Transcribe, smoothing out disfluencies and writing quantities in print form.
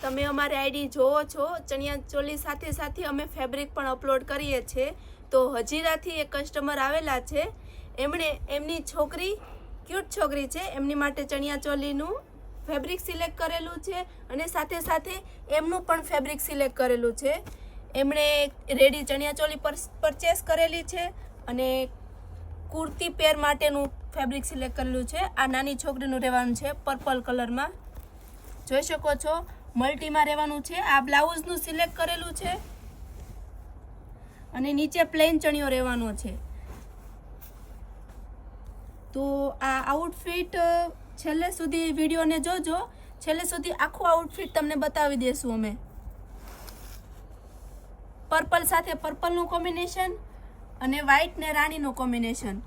તમે અમારી આઈડી જોવો છો, ચણિયા ચોલી સાથે સાથે અમે ફેબ્રિક પણ અપલોડ કરીએ છીએ. તો હજીરાથી એક કસ્ટમર આવેલા છે, એમણે એમની છોકરી ક્યુટ છોકરી છે એમની માટે ચણિયા ચોલીનું ફેબ્રિક સિલેક્ટ કરેલું છે અને સાથે સાથે એમનું પણ ફેબ્રિક સિલેક્ટ કરેલું છે. એમણે રેડી ચણિયા ચોલી પરચેસ કરેલી છે અને કુર્તી પેર માટેનું ફેબ્રિક સિલેક્ટ કરેલું છે. આ નાની છોકરીનું રહેવાનું છે પર્પલ કલરમાં, જોઈ શકો છો, મલ્ટીમાં રહેવાનું છે. આ બ્લાઉઝનું સિલેક્ટ કરેલું છે અને નીચે પ્લેન ચણિયો રહેવાનો છે. તો આ આઉટફિટ છેલ્લે સુધી વિડીયોને જોજો, છેલ્લે સુધી આખું આઉટફિટ તમને બતાવી દેશું અમે. પર્પલ સાથે પર્પલનું કોમ્બિનેશન અને વ્હાઈટ ને રાણીનું કોમ્બિનેશન.